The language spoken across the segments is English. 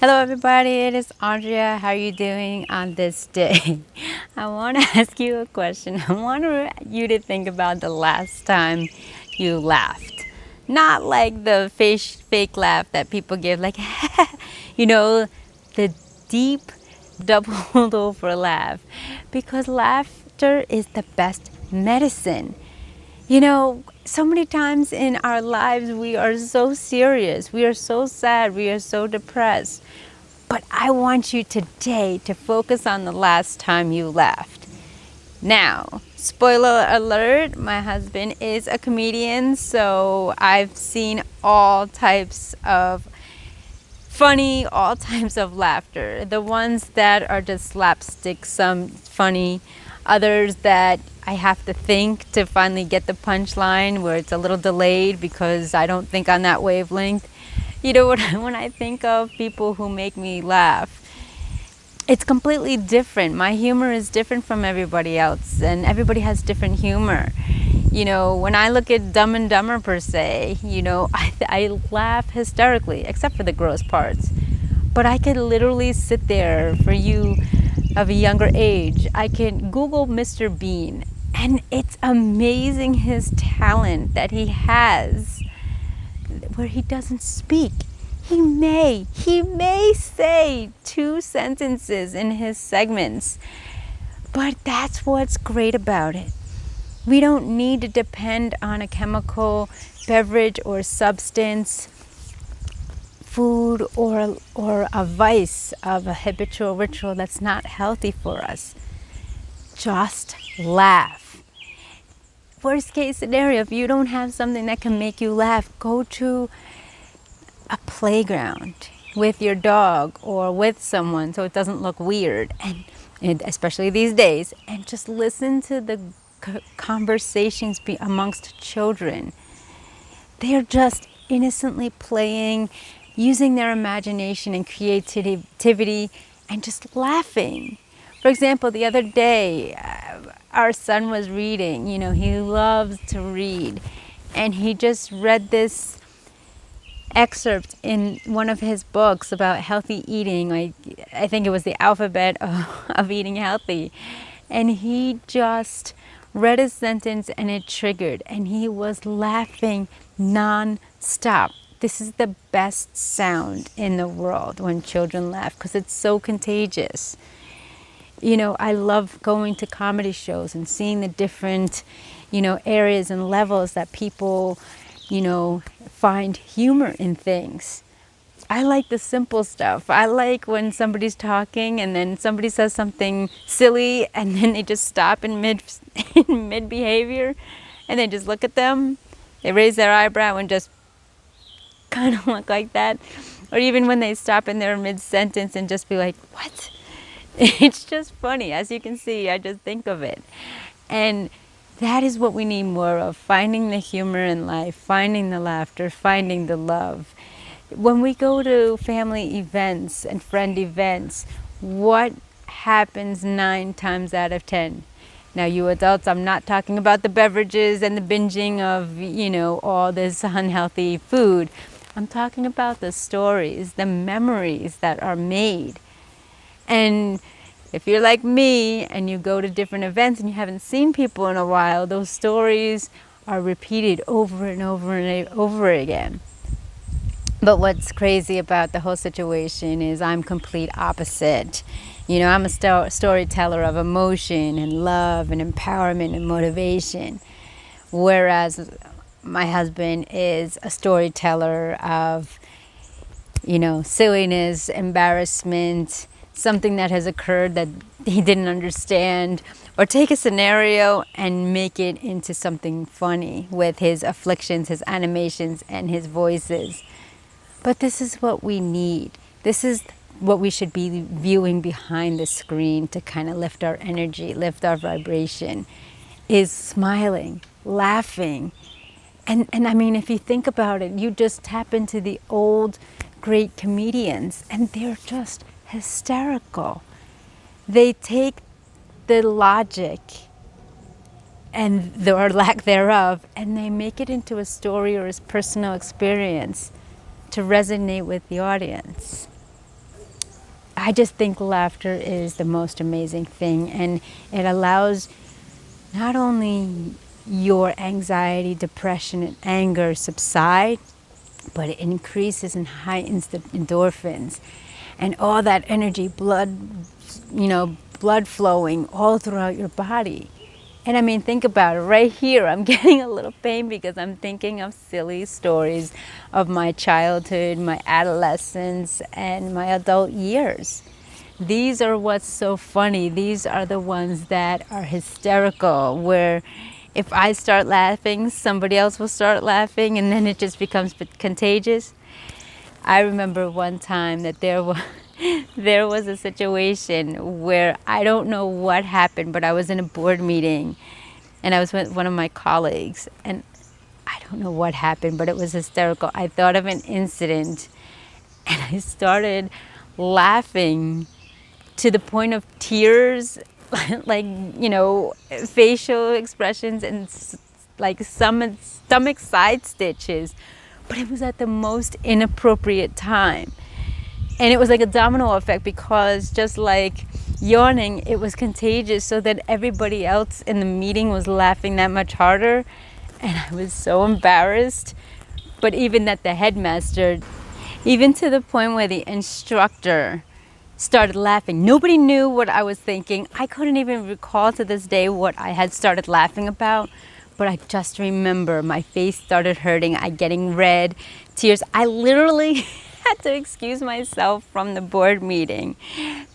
Hello everybody, it is Andrea. How are you doing on this day? I want to ask you a question. I want you to think about the last time you laughed. Not like the fake laugh that people give, like, you know, the deep, doubled over laugh. Because laughter is the best medicine. So many times in our lives we are so serious, we are so sad, we are so depressed. But I want you today to focus on the last time you laughed. Now, spoiler alert, my husband is a comedian, so I've seen all types of funny, all types of laughter. The ones that are just slapstick, some funny, others that I have to think to finally get the punchline where it's a little delayed because I don't think on that wavelength. When I think of people who make me laugh, it's completely different. My humor is different from everybody else, and everybody has different humor. When I look at Dumb and Dumber per se, I laugh hysterically, except for the gross parts. But I could literally sit there for you of a younger age. I can Google Mr. Bean, and it's amazing his talent that he has where he doesn't speak. He may say two sentences in his segments, but that's what's great about it. We don't need to depend on a chemical beverage or substance, food, or a vice of a habitual ritual that's not healthy for us. Just laugh. Worst case scenario, if you don't have something that can make you laugh, go to a playground with your dog or with someone so it doesn't look weird, and especially these days, and just listen to the conversations amongst children. They're just innocently playing, using their imagination and creativity, and just laughing. For example, the other day, our son was reading. He loves to read, and he just read this excerpt in one of his books about healthy eating. I think it was the alphabet of eating healthy. And he just read a sentence and it triggered, and he was laughing non-stop. This is the best sound in the world when children laugh because it's so contagious. I love going to comedy shows and seeing the different, areas and levels that people, find humor in things. I like the simple stuff. I like when somebody's talking and then somebody says something silly and then they just stop in mid behavior and they just look at them. They raise their eyebrow and just kind of look like that. Or even when they stop in their mid sentence and just be like, "What?" It's just funny. As you can see, I just think of it. And that is what we need more of, finding the humor in life, finding the laughter, finding the love. When we go to family events and friend events, what happens 9 times out of 10? Now, you adults, I'm not talking about the beverages and the binging of, all this unhealthy food. I'm talking about the stories, the memories that are made. And if you're like me and you go to different events and you haven't seen people in a while, those stories are repeated over and over and over again. But what's crazy about the whole situation is I'm complete opposite. I'm a storyteller of emotion and love and empowerment and motivation, whereas my husband is a storyteller of, silliness, embarrassment, something that has occurred that he didn't understand, or take a scenario and make it into something funny with his afflictions, his animations, and his voices. But this is what we need. This is what we should be viewing behind the screen to kind of lift our energy, lift our vibration, is smiling, laughing. And I mean, if you think about it, you just tap into the old great comedians and they're just hysterical. They take the logic and or lack thereof and they make it into a story or a personal experience to resonate with the audience. I just think laughter is the most amazing thing, and it allows not only your anxiety, depression, and anger subside, but it increases and heightens the endorphins and all that energy, blood flowing all throughout your body. And I mean, think about it right here. I'm getting a little pain because I'm thinking of silly stories of my childhood, my adolescence, and my adult years. These are what's so funny. These are the ones that are hysterical, where if I start laughing, somebody else will start laughing, and then it just becomes contagious. I remember one time that there was a situation where I don't know what happened, but I was in a board meeting and I was with one of my colleagues, and I don't know what happened, but it was hysterical. I thought of an incident and I started laughing to the point of tears, like, facial expressions and like some stomach side stitches. But it was at the most inappropriate time. And it was like a domino effect, because just like yawning, it was contagious, so that everybody else in the meeting was laughing that much harder. And I was so embarrassed. But even that the headmaster, even to the point where the instructor started laughing. Nobody knew what I was thinking. I couldn't even recall to this day what I had started laughing about. But I just remember my face started hurting, I getting red, tears. I literally had to excuse myself from the board meeting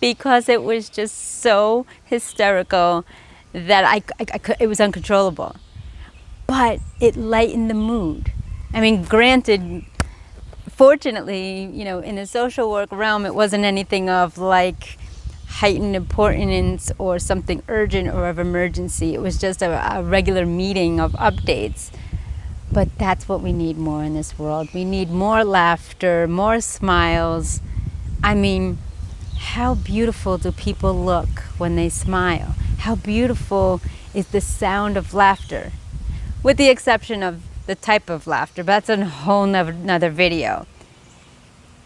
because it was just so hysterical that it was uncontrollable. But it lightened the mood. I mean, granted, fortunately, in the social work realm, it wasn't anything of like heightened importance or something urgent or of emergency. It was just a regular meeting of updates. But that's what we need more in this world. We need more laughter, more smiles. I mean, how beautiful do people look when they smile? How beautiful is the sound of laughter? With the exception of the type of laughter, but that's a whole another video.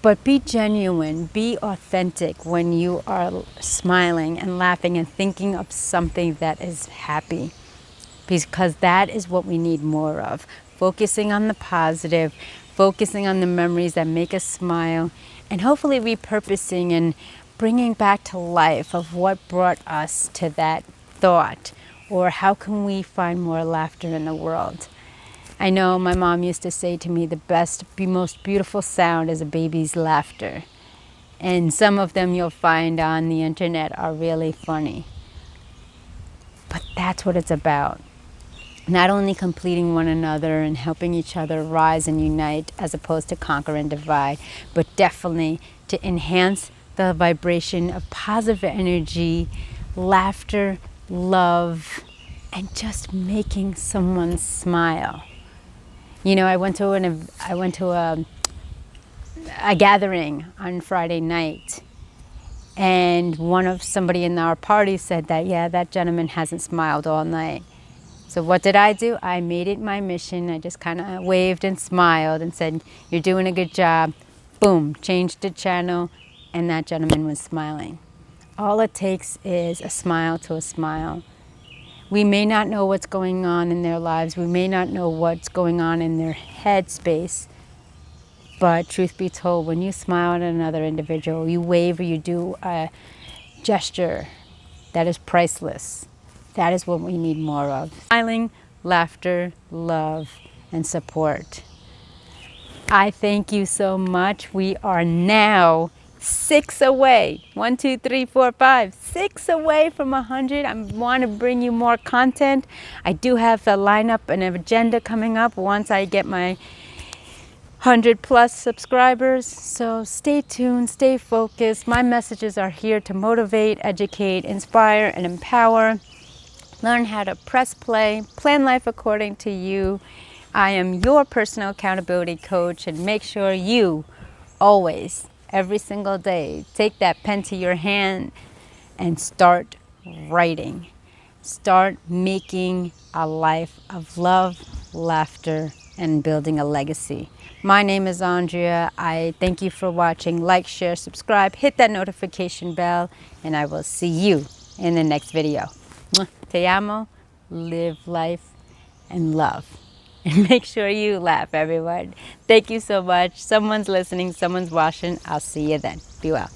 But be genuine, be authentic when you are smiling and laughing and thinking of something that is happy, because that is what we need more of. Focusing on the positive, focusing on the memories that make us smile, and hopefully repurposing and bringing back to life of what brought us to that thought, or how can we find more laughter in the world. I know my mom used to say to me, the most beautiful sound is a baby's laughter. And some of them you'll find on the internet are really funny. But that's what it's about. Not only completing one another and helping each other rise and unite as opposed to conquer and divide, but definitely to enhance the vibration of positive energy, laughter, love, and just making someone smile. I went to a gathering on Friday night, and somebody in our party said that, yeah, that gentleman hasn't smiled all night. So what did I do? I made it my mission. I just kind of waved and smiled and said, "You're doing a good job." Boom, changed the channel, and that gentleman was smiling. All it takes is a smile to a smile. We may not know what's going on in their lives. We may not know what's going on in their head space. But truth be told, when you smile at another individual, you wave or you do a gesture that is priceless. That is what we need more of. Smiling, laughter, love, and support. I thank you so much. We are now 6 away. 1, 2, 3, 4, 5. 6 away from 100. I want to bring you more content. I do have a lineup and an agenda coming up once I get my 100 plus subscribers. So stay tuned, stay focused. My messages are here to motivate, educate, inspire, and empower. Learn how to press play, plan life according to you. I am your personal accountability coach, and make sure you always, every single day, take that pen to your hand and start writing. Start making a life of love, laughter, and building a legacy. My name is Andrea. I thank you for watching. Like, share, subscribe, hit that notification bell, and I will see you in the next video. Te amo, live life, and love. And make sure you laugh, everyone. Thank you so much. Someone's listening, someone's watching. I'll see you then. Be well.